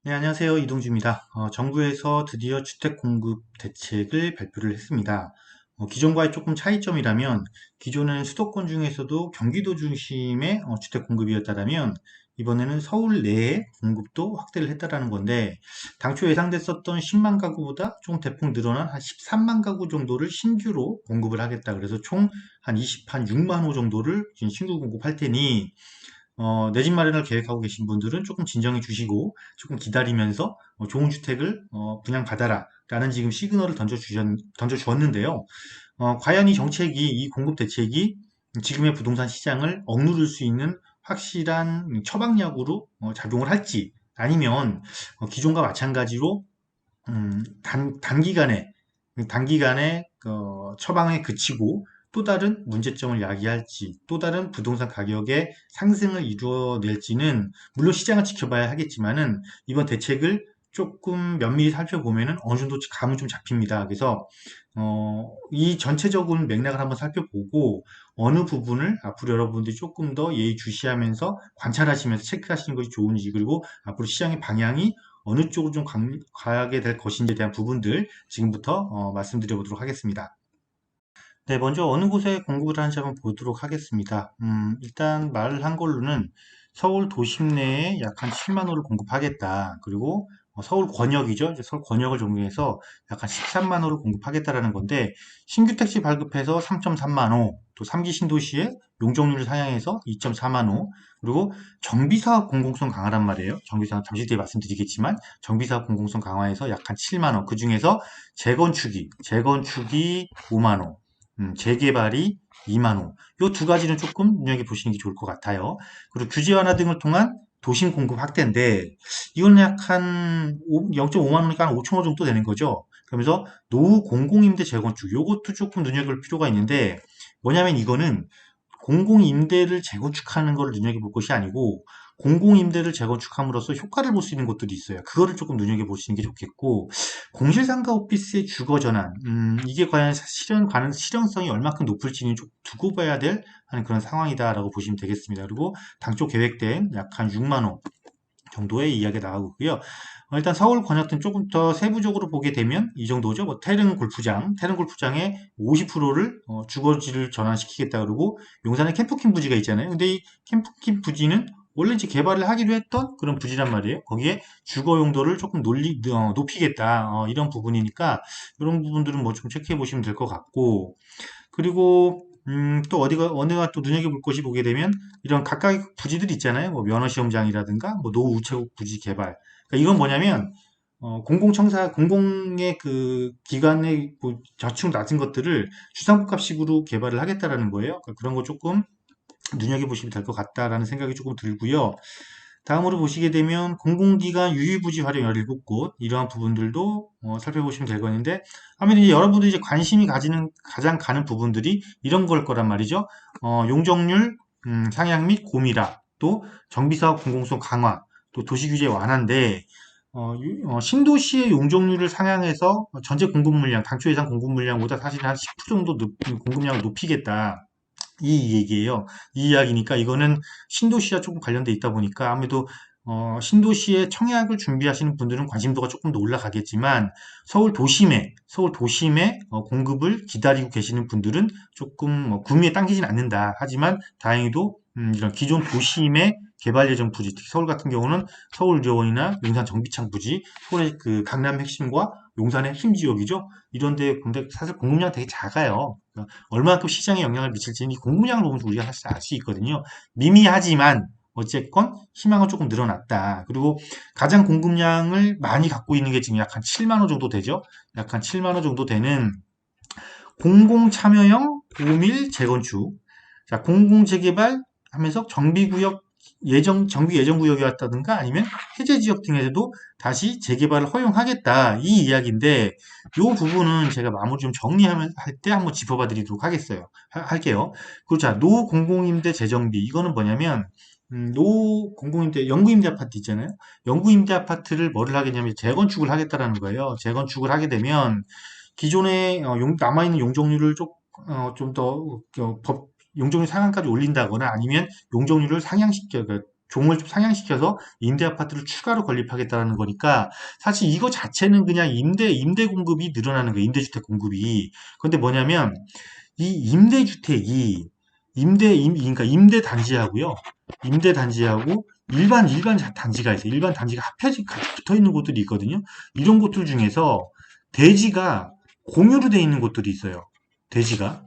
네, 안녕하세요. 이동주입니다. 정부에서 드디어 주택 공급 대책을 발표를 했습니다. 기존과의 조금 차이점이라면, 기존은 수도권 중에서도 경기도 중심의 주택 공급이었다면, 이번에는 서울 내에 공급도 확대를 했다라는 건데, 당초 예상됐었던 10만 가구보다 조금 대폭 늘어난 한 13만 가구 정도를 신규로 공급을 하겠다. 그래서 총 한 6만 호 정도를 지금 신규 공급할 테니, 내 집 마련을 계획하고 계신 분들은 조금 진정해 주시고 조금 기다리면서 좋은 주택을 분양받아라 라는 지금 시그널을 던져주었는데요. 과연 이 정책이, 이 공급 대책이 지금의 부동산 시장을 억누를 수 있는 확실한 처방약으로 작용을 할지, 아니면 기존과 마찬가지로 단기간에 처방에 그치고 또 다른 문제점을 야기할지, 또 다른 부동산 가격의 상승을 이루어낼지는 물론 시장을 지켜봐야 하겠지만은 이번 대책을 조금 면밀히 살펴보면은 어느 정도 감은 좀 잡힙니다. 그래서 이 전체적인 맥락을 한번 살펴보고 어느 부분을 앞으로 여러분들이 조금 더 예의주시하면서 관찰하시면서 체크하시는 것이 좋은지, 그리고 앞으로 시장의 방향이 어느 쪽으로 좀 가게 될 것인지에 대한 부분들 지금부터 말씀드려 보도록 하겠습니다. 네, 먼저 어느 곳에 공급을 하는지 한번 보도록 하겠습니다. 일단 말을 한 걸로는 서울 도심 내에 약 한 7만 호를 공급하겠다. 그리고 서울 권역이죠. 이제 서울 권역을 정리해서 약 한 13만 호를 공급하겠다라는 건데, 신규 택지 발급해서 3.3만 호, 또 3기 신도시에 용적률을 상향해서 2.4만 호, 그리고 정비사업 공공성 강화란 말이에요. 정비사업 잠시 뒤에 말씀드리겠지만, 정비사업 공공성 강화해서 약 한 7만 호, 그 중에서 재건축이 5만 호, 재개발이 2만 호. 이 두 가지는 조금 눈여겨보시는 게 좋을 것 같아요. 그리고 규제 완화 등을 통한 도심 공급 확대인데, 이건 약 한 0.5만 원이니까 한 5천 호 정도 되는 거죠. 그러면서 노후 공공임대 재건축, 요것도 조금 눈여겨볼 필요가 있는데, 뭐냐면 이거는 공공임대를 재건축하는 걸 눈여겨볼 것이 아니고, 공공임대를 재건축함으로써 효과를 볼 수 있는 것들이 있어요. 그거를 조금 눈여겨보시는 게 좋겠고, 공실상가 오피스의 주거 전환, 이게 과연 실현성이 얼마큼 높을지는 좀 두고 봐야 될 하는 그런 상황이다라고 보시면 되겠습니다. 그리고 당초 계획된 약 한 6만 호 정도의 이야기가 나가고 있고요. 일단 서울 권역등 조금 더 세부적으로 보게 되면 이 정도죠. 뭐 태릉 골프장의 50%를 주거지를 전환시키겠다 그러고, 용산에 캠프킹 부지가 있잖아요. 근데 이 캠프킹 부지는 원래 이제 개발을 하기로 했던 그런 부지란 말이에요. 거기에 주거 용도를 조금 높이겠다, 이런 부분이니까 이런 부분들은 뭐 좀 체크해 보시면 될 것 같고, 그리고 또 어디가 또 눈여겨볼 것이 보게 되면 이런 각각 부지들이 있잖아요. 뭐 면허시험장이라든가 뭐 노후 우체국 부지 개발. 그러니까 이건 뭐냐면 공공의 그 기관의 뭐 저축 낮은 것들을 주상복합식으로 개발을 하겠다라는 거예요. 그러니까 그런 거 조금 눈여겨보시면 될 것 같다라는 생각이 조금 들고요. 다음으로 보시게 되면 공공기관 유휴부지 활용 17곳, 이러한 부분들도 살펴보시면 될 거는데, 아무래도 이제 여러분들이 이제 관심이 가장 가는 부분들이 이런 걸 거란 말이죠. 용적률 상향 및 고미라, 또 정비사업 공공성 강화, 또 도시규제 완화인데, 신도시의 용적률을 상향해서 전체 공급 물량, 당초 예상 공급 물량보다 사실 한 10% 정도 공급량을 높이겠다, 이 얘기예요. 이 이야기니까 이거는 신도시와 조금 관련돼 있다 보니까 아무래도 신도시의 청약을 준비하시는 분들은 관심도가 조금 더 올라가겠지만, 서울 도심에 공급을 기다리고 계시는 분들은 조금 구미에 당기진 않는다. 하지만 다행히도 이런 기존 도심의 개발 예정 부지, 특히 서울 같은 경우는 서울의료원이나 용산 정비창 부지, 서울의 그 강남 핵심과 용산의 핵심 지역이죠. 이런데 근데 사실 공급량 되게 작아요. 얼마만큼 시장에 영향을 미칠지는 이 공급량을 보면 우리가 사실 알 수 있거든요. 미미하지만 어쨌건 희망은 조금 늘어났다. 그리고 가장 공급량을 많이 갖고 있는 게 지금 약 한 7만 호 정도 되죠. 약 한 7만 호 정도 되는 공공참여형 고밀 재건축. 자, 공공재개발 하면서 정비 예정구역이었다든가 아니면 해제지역 등에서도 다시 재개발을 허용하겠다. 이 이야기인데, 이 부분은 제가 마무리 좀 정리하면 할 때 한번 짚어봐 드리도록 할게요. 그리고 자, 노공공임대 재정비. 이거는 뭐냐면, 노공공임대, 영구임대 아파트 있잖아요. 영구임대 아파트를 뭐를 하겠냐면 재건축을 하겠다라는 거예요. 재건축을 하게 되면 기존에 남아있는 용적률을 좀더 용적률 상한까지 올린다거나 아니면 용적률을 상향시켜, 그러니까 종을 좀 상향시켜서 임대 아파트를 추가로 건립하겠다는 거니까 사실 이거 자체는 그냥 임대 공급이 늘어나는 거예요. 임대주택 공급이. 근데 뭐냐면 이 임대주택이 그러니까 임대 단지하고요. 임대 단지하고 일반 단지가 있어요. 일반 단지가 합해지 붙어 있는 곳들이 있거든요. 이런 곳들 중에서 대지가 공유로 돼 있는 곳들이 있어요. 대지가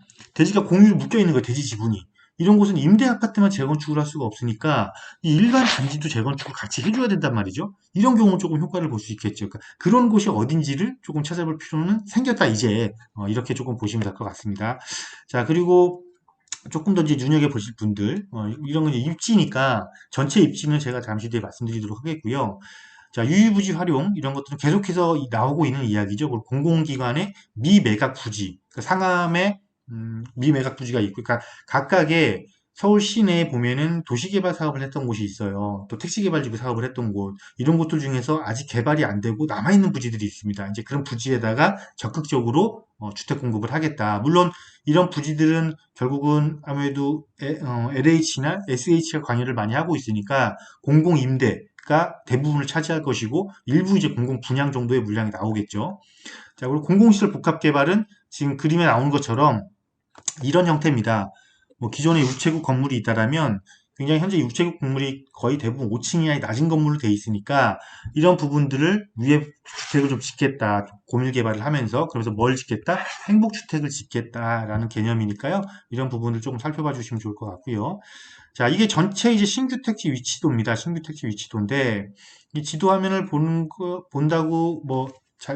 공유로 묶여 있는 거예요. 대지 지분이. 이런 곳은 임대 아파트만 재건축을 할 수가 없으니까 이 일반 단지도 재건축을 같이 해줘야 된단 말이죠. 이런 경우는 조금 효과를 볼 수 있겠죠. 그러니까 그런 곳이 어딘지를 조금 찾아볼 필요는 생겼다 이제 이렇게 조금 보시면 될 것 같습니다. 자, 그리고 조금 더 이제 눈여겨보실 분들, 이런 건 이제 입지니까 전체 입지는 제가 잠시 뒤에 말씀드리도록 하겠고요. 자, 유유부지 활용, 이런 것들은 계속해서 나오고 있는 이야기죠. 그리고 공공기관의 미매각 부지, 그 상암에 미매각 부지가 있고, 그러니까 각각의 서울 시내에 보면은 도시개발 사업을 했던 곳이 있어요. 또 택시개발지구 사업을 했던 곳, 이런 곳들 중에서 아직 개발이 안 되고 남아있는 부지들이 있습니다. 이제 그런 부지에다가 적극적으로 주택 공급을 하겠다. 물론 이런 부지들은 결국은 아무래도 LH나 SH가 관여를 많이 하고 있으니까 공공임대가 대부분을 차지할 것이고 일부 이제 공공 분양 정도의 물량이 나오겠죠. 자, 그리고 공공시설 복합개발은 지금 그림에 나오는 것처럼 이런 형태입니다. 뭐 기존에 우체국 건물이 있다라면 굉장히 현재 우체국 건물이 거의 대부분 5층 이하의 낮은 건물로 돼 있으니까 이런 부분들을 위에 주택을 좀 짓겠다. 고밀 개발을 하면서 그러면서 뭘 짓겠다? 행복주택을 짓겠다라는 개념이니까요. 이런 부분을 조금 살펴봐 주시면 좋을 것 같고요. 자, 이게 전체 이제 신규 택지 위치도입니다. 신규 택지 위치도인데 이 지도 화면을 본다고 뭐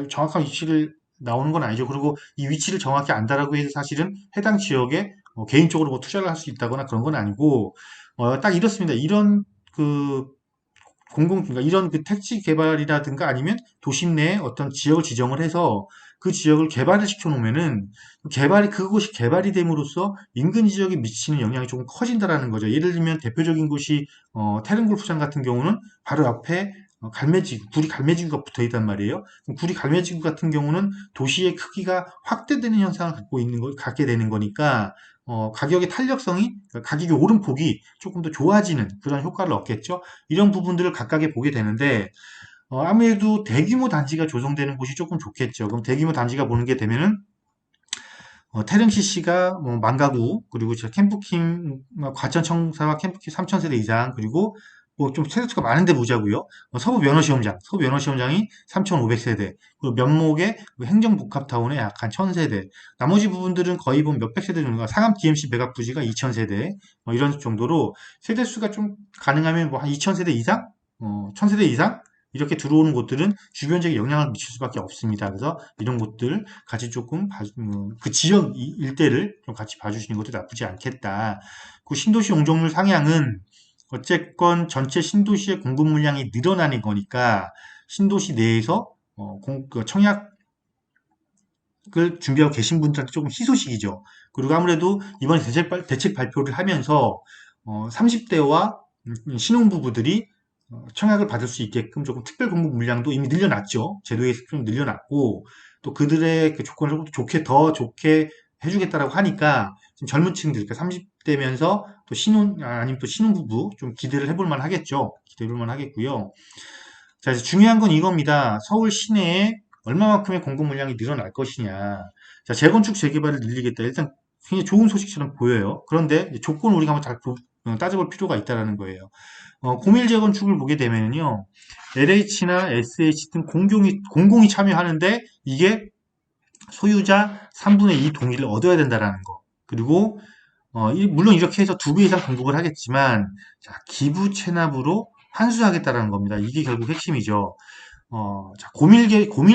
정확한 위치를 나오는 건 아니죠. 그리고 이 위치를 정확히 안다라고 해서 사실은 해당 지역에 개인적으로 뭐 투자를 할 수 있다거나 그런 건 아니고 딱 이렇습니다. 이런 그 그러니까 이런 그 택지 개발이라든가 아니면 도심 내에 어떤 지역을 지정을 해서 그 지역을 개발을 시켜 놓으면은 그곳이 개발이 됨으로써 인근 지역에 미치는 영향이 조금 커진다라는 거죠. 예를 들면 대표적인 곳이 태릉골프장 같은 경우는 바로 앞에 구리 갈매지구가 붙어 있단 말이에요. 구리 갈매지구 같은 경우는 도시의 크기가 확대되는 현상을 갖게 되는 거니까 가격의 탄력성이 가격의 오름폭이 조금 더 좋아지는 그런 효과를 얻겠죠. 이런 부분들을 각각에 보게 되는데 아무래도 대규모 단지가 조성되는 곳이 조금 좋겠죠. 그럼 대규모 단지가 보는 게 되면은 태릉 CC가 뭐 만가구 그리고 캠프킴 과천청사와 캠프킴 3,000세대 이상 그리고 뭐 좀 세대수가 많은데 보자고요. 서부 면허시험장이 3,500세대 그리고 면목의 행정복합타운에 약 한 1,000세대 나머지 부분들은 거의 보면 몇백 세대 정도가 상암 DMC 매각 부지가 2,000세대 이런 정도로 세대수가 좀 가능하면 뭐 한 2,000세대 이상 1,000세대 이상 이렇게 들어오는 곳들은 주변 지역에 영향을 미칠 수밖에 없습니다. 그래서 이런 곳들 같이 조금 그 지역 일대를 좀 같이 봐주시는 것도 나쁘지 않겠다. 그 신도시 용적률 상향은 어쨌건 전체 신도시의 공급 물량이 늘어나는 거니까 신도시 내에서 그 청약을 준비하고 계신 분들한테 조금 희소식이죠. 그리고 아무래도 이번에 대책 발표를 하면서 30대와 신혼부부들이 청약을 받을 수 있게끔 조금 특별 공급 물량도 이미 늘려놨죠. 제도에서 좀 늘려놨고 또 그들의 그 조건을 조금 더 좋게 해주겠다라고 하니까 지금 젊은 층들, 그러니까 30대면서 또 아니면 또 신혼부부 좀 기대를 해볼 만 하겠죠. 기대해볼 만 하겠고요. 자, 이제 중요한 건 이겁니다. 서울 시내에 얼마만큼의 공급 물량이 늘어날 것이냐. 자, 재건축 재개발을 늘리겠다. 일단 굉장히 좋은 소식처럼 보여요. 그런데 조건을 우리가 한번 잘 따져볼 필요가 있다는 거예요. 공일 재건축을 보게 되면요. LH나 SH 등 공공이 참여하는데 이게 소유자 3분의 2 동의를 얻어야 된다라는 거. 그리고 물론 이렇게 해서 2배 이상 공급을 하겠지만 자, 기부 체납으로 환수하겠다라는 겁니다. 이게 결국 핵심이죠. 자, 고밀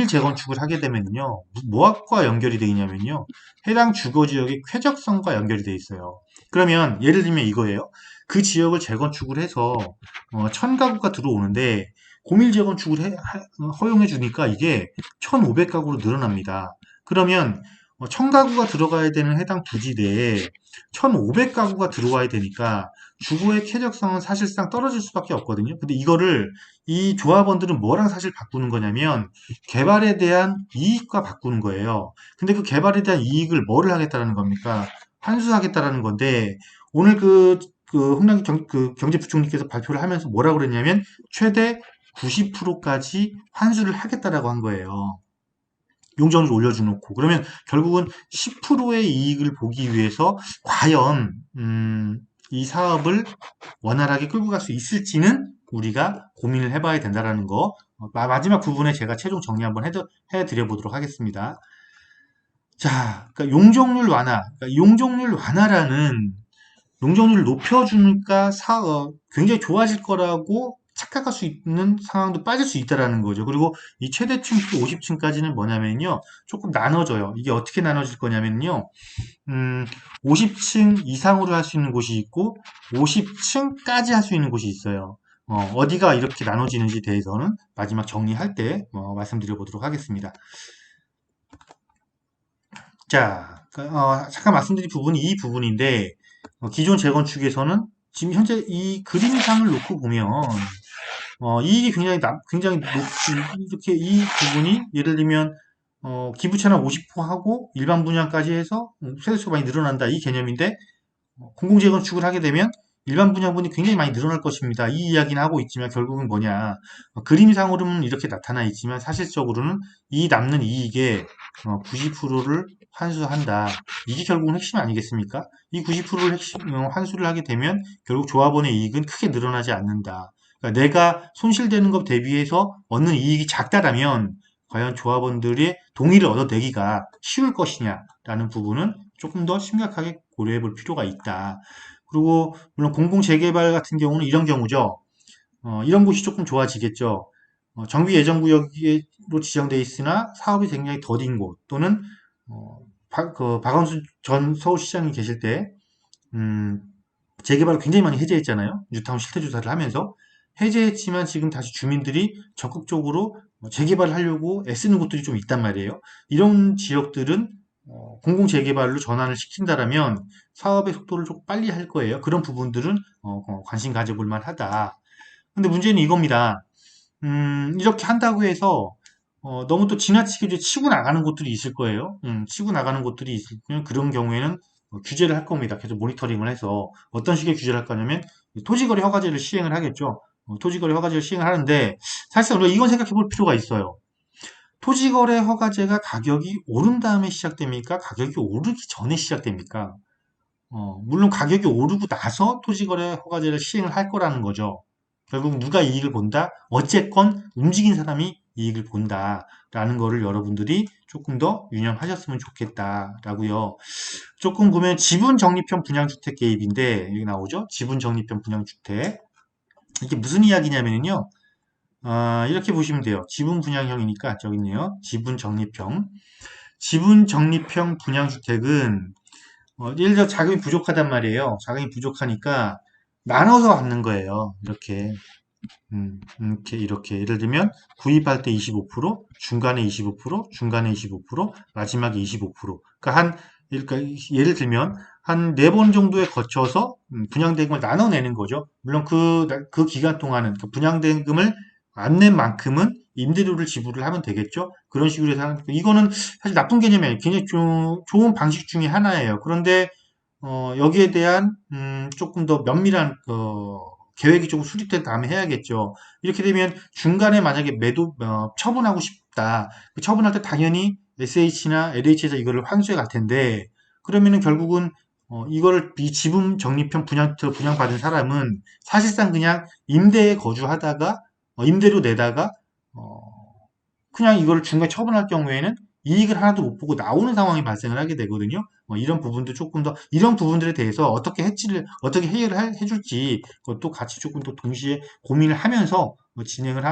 재건축을 하게 되면요. 뭐와 연결이 되어 있냐면요. 해당 주거 지역의 쾌적성과 연결이 되어 있어요. 그러면 예를 들면 이거예요. 그 지역을 재건축을 해서 1,000가구가 들어오는데 고밀 재건축을 허용해 주니까 이게 1,500가구로 늘어납니다. 그러면 1,000가구가 들어가야 되는 해당 부지 내에 1,500가구가 들어와야 되니까 주거의 쾌적성은 사실상 떨어질 수밖에 없거든요. 근데 이거를 이 조합원들은 뭐랑 사실 바꾸는 거냐면 개발에 대한 이익과 바꾸는 거예요. 근데 그 개발에 대한 이익을 뭐를 하겠다라는 겁니까? 환수하겠다라는 건데 오늘 그 홍남기 경제부총리께서 발표를 하면서 뭐라고 그랬냐면 최대 90%까지 환수를 하겠다라고 한 거예요. 용적률 올려주놓고 그러면 결국은 10%의 이익을 보기 위해서 과연 이 사업을 원활하게 끌고 갈 수 있을지는 우리가 고민을 해봐야 된다라는 거. 마지막 부분에 제가 최종 정리 한번 해드려 보도록 하겠습니다. 자, 그러니까 용적률 완화. 그러니까 용적률 완화라는 용적률을 높여주니까 굉장히 좋아질 거라고 착각할 수 있는 상황도 빠질 수 있다라는 거죠. 그리고 이 최대층 50층까지는 뭐냐면요. 조금 나눠져요. 이게 어떻게 나눠질 거냐면요. 50층 이상으로 할 수 있는 곳이 있고 50층까지 할 수 있는 곳이 있어요. 어디가 이렇게 나눠지는지 대해서는 마지막 정리할 때 말씀드려 보도록 하겠습니다. 자, 잠깐 말씀드린 부분이 이 부분인데 기존 재건축에서는 지금 현재 이 그림상을 놓고 보면 이익이 굉장히 이렇게 이 부분이 예를 들면 기부 채납 50% 하고 일반 분양까지 해서 세대수가 많이 늘어난다 이 개념인데 공공재건축을 하게 되면 일반 분양분이 굉장히 많이 늘어날 것입니다. 이 이야기는 하고 있지만 결국은 뭐냐 그림상으로는 이렇게 나타나 있지만 사실적으로는 이 남는 이익의 90%를 환수한다. 이게 결국은 핵심 아니겠습니까? 이 90%를 환수를 하게 되면 결국 조합원의 이익은 크게 늘어나지 않는다. 그러니까 내가 손실되는 것 대비해서 얻는 이익이 작다라면 과연 조합원들의 동의를 얻어내기가 쉬울 것이냐라는 부분은 조금 더 심각하게 고려해 볼 필요가 있다. 그리고 물론 공공재개발 같은 경우는 이런 경우죠. 이런 곳이 조금 좋아지겠죠. 정비 예정구역으로 지정돼 있으나 사업이 굉장히 더딘 곳 또는 박원순 전 서울시장이 계실 때 재개발을 굉장히 많이 해제했잖아요. 뉴타운 실태조사를 하면서 해제했지만 지금 다시 주민들이 적극적으로 재개발을 하려고 애쓰는 곳들이 좀 있단 말이에요. 이런 지역들은 공공재개발로 전환을 시킨다라면 사업의 속도를 좀 빨리 할 거예요. 그런 부분들은 관심 가져볼 만하다. 근데 문제는 이겁니다. 이렇게 한다고 해서 너무 또 지나치게 치고 나가는 곳들이 있을 거예요. 치고 나가는 곳들이 있으면 그런 경우에는 규제를 할 겁니다. 계속 모니터링을 해서 어떤 식의 규제를 할 거냐면 토지거래 허가제를 시행을 하겠죠. 토지거래 허가제를 시행을 하는데 사실상 우리가 이건 생각해 볼 필요가 있어요. 토지거래 허가제가 가격이 오른 다음에 시작됩니까? 가격이 오르기 전에 시작됩니까? 물론 가격이 오르고 나서 토지거래 허가제를 시행을 할 거라는 거죠. 결국 누가 이익을 본다? 어쨌건 움직인 사람이 이익을 본다라는 거를 여러분들이 조금 더 유념하셨으면 좋겠다라고요. 조금 보면 지분적립형 분양주택 개입인데 여기 나오죠? 지분적립형 분양주택. 이게 무슨 이야기냐면요. 이렇게 보시면 돼요. 지분 분양형이니까 저기 있네요. 지분 적립형. 지분 적립형 분양주택은 예를 들어 자금이 부족하단 말이에요. 자금이 부족하니까 나눠서 갖는 거예요. 이렇게 예를 들면 구입할 때 25%, 중간에 25%, 중간에 25%, 마지막에 25%. 그러니까 예를 들면 한 4번 정도에 거쳐서 분양대금을 나눠내는 거죠. 물론 그 기간 동안은 그 분양대금을 안 낸 만큼은 임대료를 지불을 하면 되겠죠. 그런 식으로 해서 이거는 사실 나쁜 개념이 아니에요. 굉장히 좋은 방식 중에 하나예요. 그런데 여기에 대한 조금 더 면밀한 계획이 조금 수립된 다음에 해야겠죠. 이렇게 되면 중간에 만약에 처분하고 싶다. 그 처분할 때 당연히 SH나 LH에서 이거를 환수해 갈 텐데 그러면은 결국은 이 지분 적립형 분양받은 사람은 사실상 그냥 임대에 거주하다가 임대료 내다가 어, 그냥 이거를 중간에 처분할 경우에는 이익을 하나도 못 보고 나오는 상황이 발생을 하게 되거든요. 이런 부분도 조금 더, 이런 부분들에 대해서 어떻게 해결을 해줄지, 그것도 같이 조금 더 동시에 고민을 하면서 진행을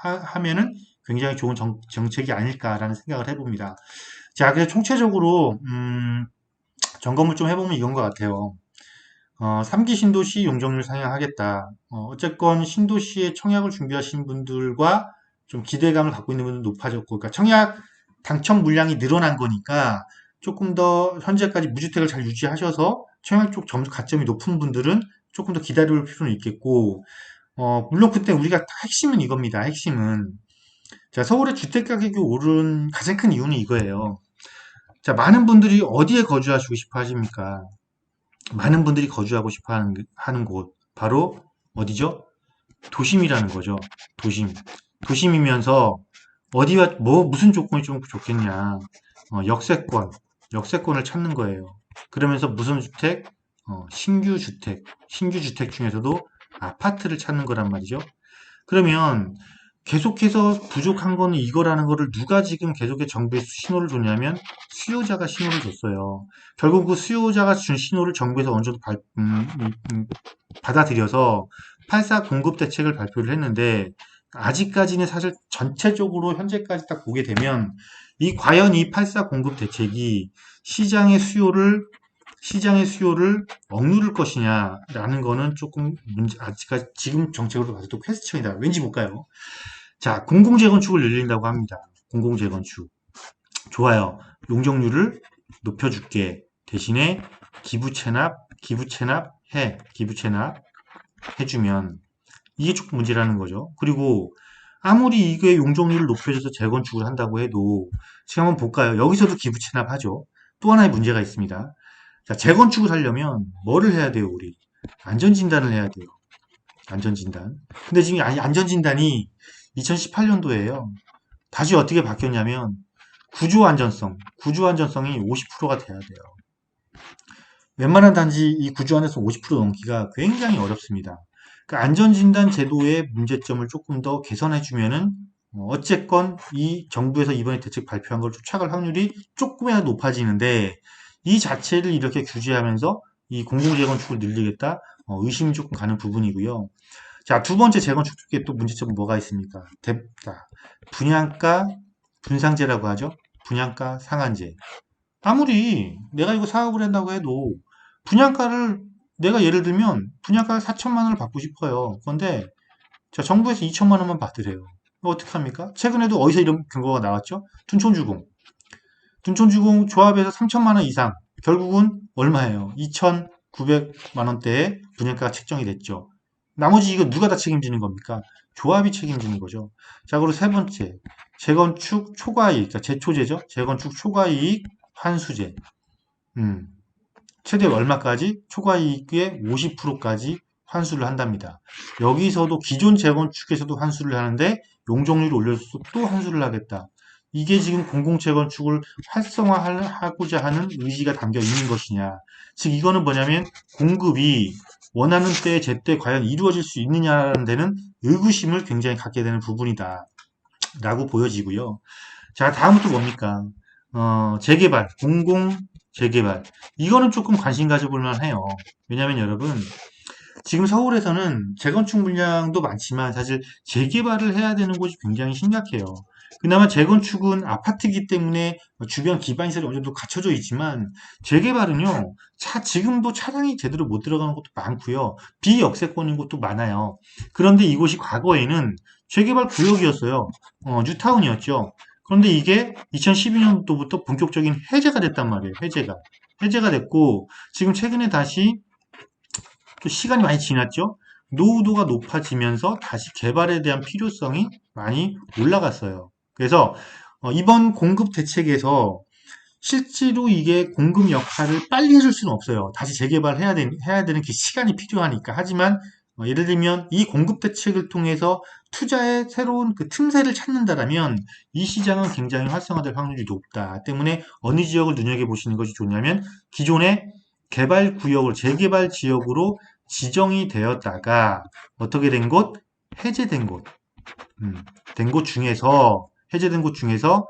하면은 굉장히 좋은 정책이 아닐까라는 생각을 해봅니다. 자, 그래서 총체적으로, 점검을 좀 해보면 이건 것 같아요. 3기 신도시 용적률 상향하겠다. 어쨌건 신도시에 청약을 준비하신 분들과 좀 기대감을 갖고 있는 분들 높아졌고, 그러니까 청약 당첨 물량이 늘어난 거니까 조금 더 현재까지 무주택을 잘 유지하셔서 청약 쪽 가점이 높은 분들은 조금 더 기다릴 필요는 있겠고, 물론 그때 우리가 핵심은 이겁니다. 핵심은. 자, 서울의 주택 가격이 오른 가장 큰 이유는 이거예요. 자, 많은 분들이 어디에 거주하시고 싶어 하십니까? 많은 분들이 거주하고 싶어 하는 곳, 바로 어디죠? 도심이라는 거죠. 도심. 도심이면서 어디와 무슨 조건이 좀 좋겠냐. 역세권을 찾는 거예요. 그러면서 무슨 주택? 신규 주택 중에서도 아파트를 찾는 거란 말이죠. 그러면 계속해서 부족한 거는 이거라는 거를 누가 지금 계속해서 정부에 신호를 줬냐면 수요자가 신호를 줬어요. 결국 그 수요자가 준 신호를 정부에서 어느 정도 받아들여서 8사 공급 대책을 발표를 했는데 아직까지는 사실 전체적으로 현재까지 딱 보게 되면 과연 이 8사 공급 대책이 시장의 수요를 시장의 수요를 억누를 것이냐라는 거는 조금 아직까지 지금 정책으로 봐서도 퀘스천이다. 왠지 볼까요? 자, 공공재건축을 늘린다고 합니다. 공공재건축. 좋아요. 용적률을 높여줄게. 대신에 기부 체납 해주면 이게 조금 문제라는 거죠. 그리고 아무리 이게 용적률을 높여줘서 재건축을 한다고 해도 지금 한번 볼까요? 여기서도 기부 체납하죠. 또 하나의 문제가 있습니다. 자, 재건축을 하려면 뭐를 해야 돼요, 우리? 안전진단을 해야 돼요. 안전진단. 근데 지금 안전진단이 2018년도에요. 다시 어떻게 바뀌었냐면 구조안전성이 50%가 돼야 돼요. 웬만한 단지 이 구조안전성 50% 넘기가 굉장히 어렵습니다. 그 안전진단 제도의 문제점을 조금 더 개선해주면은 어쨌건 이 정부에서 이번에 대책 발표한 걸 쫓아갈 확률이 조금이라도 높아지는데 이 자체를 이렇게 규제하면서 이 공공재건축을 늘리겠다 의심이 조금 가는 부분이고요. 자, 두 번째 재건축에 또 문제점은 뭐가 있습니까? 분양가 분상제라고 하죠. 분양가 상한제. 아무리 내가 이거 사업을 한다고 해도 분양가를 내가 예를 들면 분양가를 4천만 원을 받고 싶어요. 그런데 자, 정부에서 2천만 원만 받으래요. 어떡합니까? 최근에도 어디서 이런 근거가 나왔죠? 둔촌주공. 둔촌주공 조합에서 3천만 원 이상. 결국은 얼마예요? 2,900만 원대의 분양가가 책정이 됐죠. 나머지 이거 누가 다 책임지는 겁니까? 조합이 책임지는 거죠. 자, 그리고 세 번째. 재건축 초과이익. 그러니까 재초제죠. 재건축 초과이익 환수제. 음. 최대 얼마까지? 초과이익의 50%까지 환수를 한답니다. 여기서도 기존 재건축에서도 환수를 하는데 용적률을 올려서 또 환수를 하겠다. 이게 지금 공공재건축을 활성화하고자 하는 의지가 담겨 있는 것이냐. 즉 이거는 뭐냐면 공급이 원하는 때에 제때 과연 이루어질 수 있느냐라는 데는 의구심을 굉장히 갖게 되는 부분이다. 라고 보여지고요. 자, 다음은 또 뭡니까? 재개발, 공공 재개발. 이거는 조금 관심 가져볼 만해요. 왜냐면 여러분, 지금 서울에서는 재건축 물량도 많지만 사실 재개발을 해야 되는 곳이 굉장히 심각해요. 그나마 재건축은 아파트이기 때문에 주변 기반시설이 어느 정도 갖춰져 있지만 재개발은요, 지금도 차량이 제대로 못 들어가는 곳도 많고요. 비역세권인 곳도 많아요. 그런데 이곳이 과거에는 재개발 구역이었어요. 뉴타운이었죠. 그런데 이게 2012년도부터 본격적인 해제가 됐단 말이에요. 해제가 됐고 지금 최근에 다시 또 시간이 많이 지났죠. 노후도가 높아지면서 다시 개발에 대한 필요성이 많이 올라갔어요. 그래서 이번 공급 대책에서 실제로 이게 공급 역할을 빨리 해줄 수는 없어요. 다시 해야 되는 그 시간이 필요하니까. 하지만 예를 들면 이 공급 대책을 통해서 투자의 새로운 그 틈새를 찾는다라면 이 시장은 굉장히 활성화될 확률이 높다. 때문에 어느 지역을 눈여겨보시는 것이 좋냐면 기존의 재개발 지역으로 지정이 되었다가 어떻게 된 곳? 해제된 곳. 해제된 곳 중에서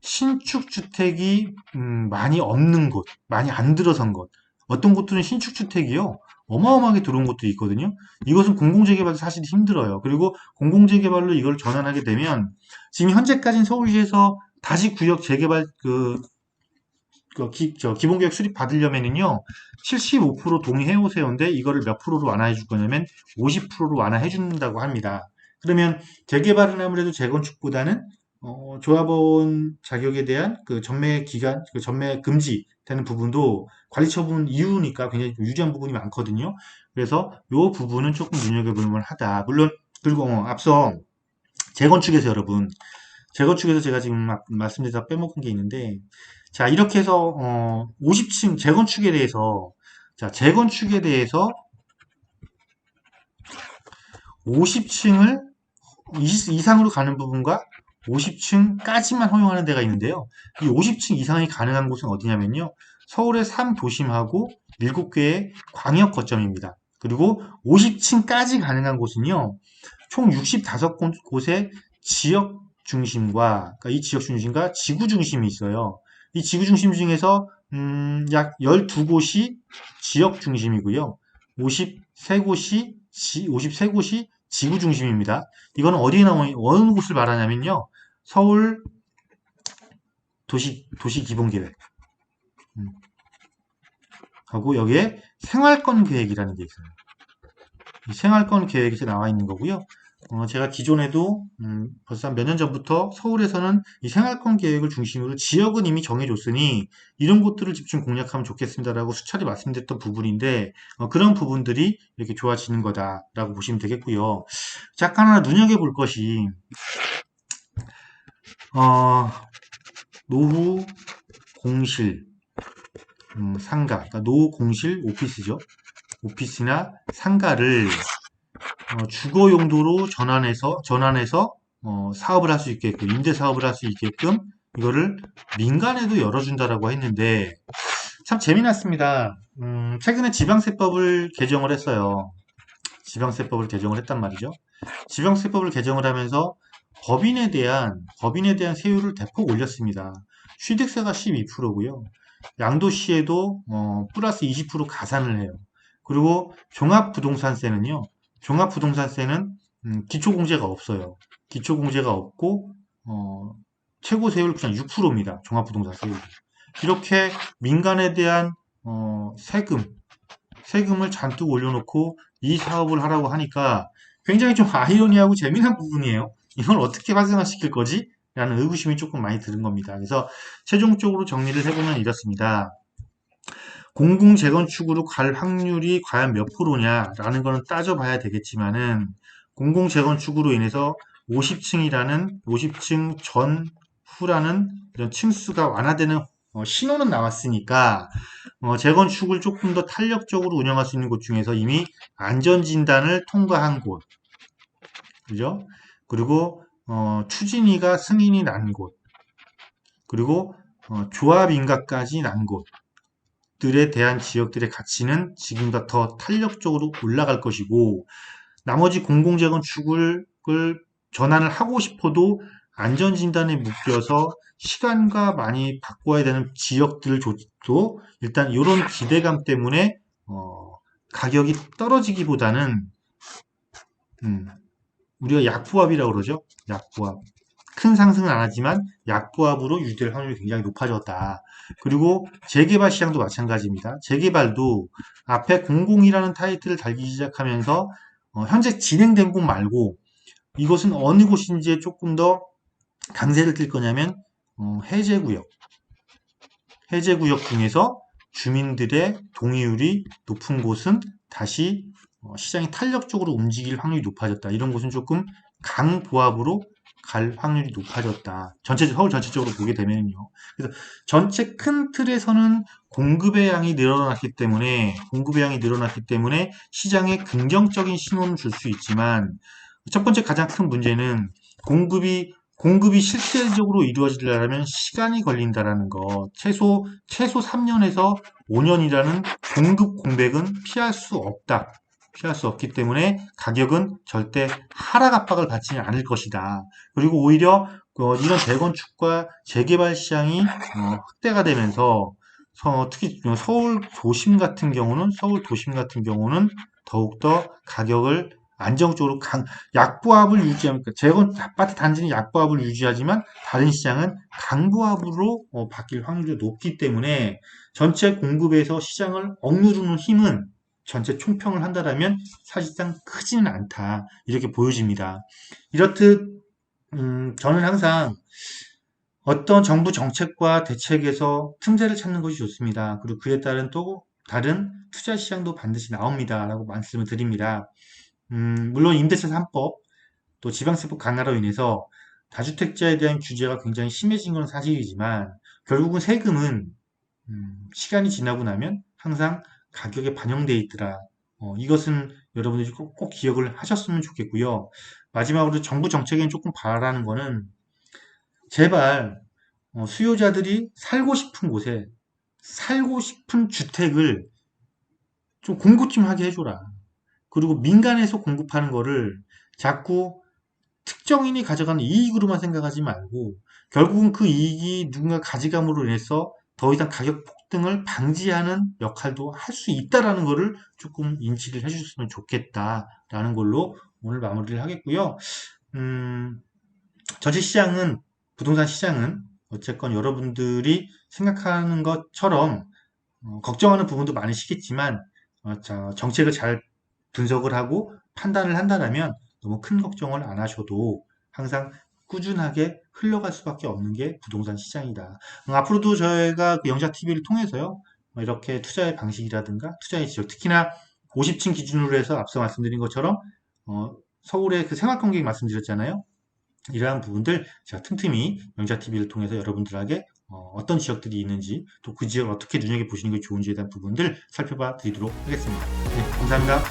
신축 주택이 많이 없는 곳, 많이 안 들어선 곳. 어떤 곳들은 신축 주택이요. 어마어마하게 들어온 곳도 있거든요. 이것은 공공재개발도 사실 힘들어요. 그리고 공공재개발로 이걸 전환하게 되면 지금 현재까지는 서울시에서 다시 구역 재개발 기본계획 수립 받으려면은요, 75% 동의해 오세요인데 이거를 몇 프로로 완화해 줄 거냐면 50%로 완화해 준다고 합니다. 그러면 재개발은 아무래도 재건축보다는 조합원 자격에 대한 그 전매 금지 되는 부분도 관리 처분 이유니까 굉장히 좀 유리한 부분이 많거든요. 그래서 이 부분은 조금 눈여겨볼 만하다. 물론 그리고 앞서 재건축에서 여러분 재건축에서 제가 지금 말씀드리다 빼먹은 게 있는데 자 이렇게 해서 50층 재건축에 대해서 자, 재건축에 대해서 50층을 이상으로 가는 부분과 50층까지만 허용하는 데가 있는데요. 이 50층 이상이 가능한 곳은 어디냐면요. 서울의 3도심하고 7개의 광역 거점입니다. 그리고 50층까지 가능한 곳은요. 총 65곳의 지역 중심과, 그러니까 이 지역 중심과 지구 중심이 있어요. 이 지구 중심 중에서 약 12곳이 지역 중심이고요. 53곳이 지구 중심입니다. 이거는 어디에 나오는, 어느 곳을 말하냐면요. 서울 도시 기본 계획. 하고 여기에 생활권 계획이라는 게 있어요. 이 생활권 계획에서 나와 있는 거고요. 제가 기존에도 벌써 몇 년 전부터 서울에서는 이 생활권 계획을 중심으로 지역은 이미 정해줬으니 이런 곳들을 집중 공략하면 좋겠습니다라고 수차례 말씀드렸던 부분인데 그런 부분들이 이렇게 좋아지는 거다라고 보시면 되겠고요. 잠깐 하나 눈여겨볼 것이 노후 공실 상가, 그러니까 노후 공실 오피스죠. 오피스나 상가를 주거 용도로 전환해서 사업을 할 수 있게끔, 임대 사업을 할 수 있게끔 이거를 민간에도 열어준다라고 했는데 참 재미났습니다. 최근에 지방세법을 개정을 했어요. 지방세법을 개정을 했단 말이죠. 지방세법을 개정을 하면서 법인에 대한 세율을 대폭 올렸습니다. 취득세가 12%고요. 양도시에도 플러스 20% 가산을 해요. 그리고 종합부동산세는요. 종합부동산세는 기초공제가 없어요. 기초공제가 없고 최고 세율 그냥 6%입니다. 종합부동산 세율. 이렇게 민간에 대한 세금을 잔뜩 올려놓고 이 사업을 하라고 하니까 굉장히 좀 아이러니하고 재미난 부분이에요. 이걸 어떻게 활성화시킬 거지? 라는 의구심이 조금 많이 드는 겁니다. 그래서 최종적으로 정리를 해보면 이렇습니다. 공공 재건축으로 갈 확률이 과연 몇 프로냐라는 거는 따져봐야 되겠지만은 공공 재건축으로 인해서 50층 전후라는 이런 층수가 완화되는 신호는 나왔으니까 재건축을 조금 더 탄력적으로 운영할 수 있는 곳 중에서 이미 안전진단을 통과한 곳, 그죠? 그리고 추진위가 승인이 난 곳, 그리고 조합인가까지 난 곳들에 대한 지역들의 가치는 지금보다 더 탄력적으로 올라갈 것이고 나머지 공공재건축을 전환을 하고 싶어도 안전진단에 묶여서 시간과 많이 바꿔야 되는 지역들조차도 일단 이런 기대감 때문에 가격이 떨어지기보다는 우리가 약부합이라고 그러죠. 약부합. 큰 상승은 안 하지만 약부합으로 유지될 확률이 굉장히 높아졌다. 그리고 재개발 시장도 마찬가지입니다. 재개발도 앞에 공공이라는 타이틀을 달기 시작하면서 현재 진행된 곳 말고 이것은 어느 곳인지에 조금 더 강세를 띨 거냐면 해제구역. 해제구역 중에서 주민들의 동의율이 높은 곳은 다시 시장이 탄력적으로 움직일 확률이 높아졌다. 이런 곳은 조금 강보합으로 갈 확률이 높아졌다. 서울 전체적으로 보게 되면요. 그래서 전체 큰 틀에서는 공급의 양이 늘어났기 때문에 시장에 긍정적인 신호는 줄 수 있지만 첫 번째 가장 큰 문제는 공급이 실질적으로 이루어지려면 시간이 걸린다라는 거. 최소 3년에서 5년이라는 공급 공백은 피할 수 없기 때문에 가격은 절대 하락 압박을 받지는 않을 것이다. 그리고 오히려 이런 재건축과 재개발 시장이 확대가 되면서 특히 서울 도심 같은 경우는 더욱더 가격을 안정적으로 약보합을 유지하면 아파트 단지는 약보합을 유지하지만 다른 시장은 강보합으로 바뀔 확률이 높기 때문에 전체 공급에서 시장을 억누르는 힘은 전체 총평을 한다면 사실상 크지는 않다. 이렇게 보여집니다. 이렇듯 저는 항상 어떤 정부 정책과 대책에서 틈새를 찾는 것이 좋습니다. 그리고 그에 따른 또 다른 투자 시장도 반드시 나옵니다. 라고 말씀을 드립니다. 물론 임대차 3법, 또 지방세법 강화로 인해서 다주택자에 대한 규제가 굉장히 심해진 건 사실이지만 결국은 세금은 시간이 지나고 나면 항상 가격에 반영되어 있더라. 이것은 여러분들이 꼭 기억을 하셨으면 좋겠고요. 마지막으로 정부 정책에 조금 바라는 거는 제발 수요자들이 살고 싶은 곳에 살고 싶은 주택을 좀 공급 좀 하게 해줘라. 그리고 민간에서 공급하는 거를 자꾸 특정인이 가져가는 이익으로만 생각하지 말고 결국은 그 이익이 누군가 가져감으로 인해서 더 이상 가격 폭등을 방지하는 역할도 할 수 있다라는 거를 조금 인지를 해주셨으면 좋겠다라는 걸로 오늘 마무리를 하겠고요. 전체 시장은 부동산 시장은 어쨌건 여러분들이 생각하는 것처럼 걱정하는 부분도 많으시겠지만 정책을 잘 분석을 하고 판단을 한다면 너무 큰 걱정을 안 하셔도 항상 꾸준하게 흘러갈 수밖에 없는 게 부동산 시장이다. 앞으로도 저희가 그 영자TV를 통해서요, 이렇게 투자의 방식이라든가 투자의 지역, 특히나 50층 기준으로 해서 앞서 말씀드린 것처럼 서울의 그 생활권객 말씀드렸잖아요. 이러한 부분들 제가 틈틈이 영자TV를 통해서 여러분들에게 어떤 지역들이 있는지 또 그 지역을 어떻게 눈여겨보시는 게 좋은지에 대한 부분들 살펴봐 드리도록 하겠습니다. 네, 감사합니다.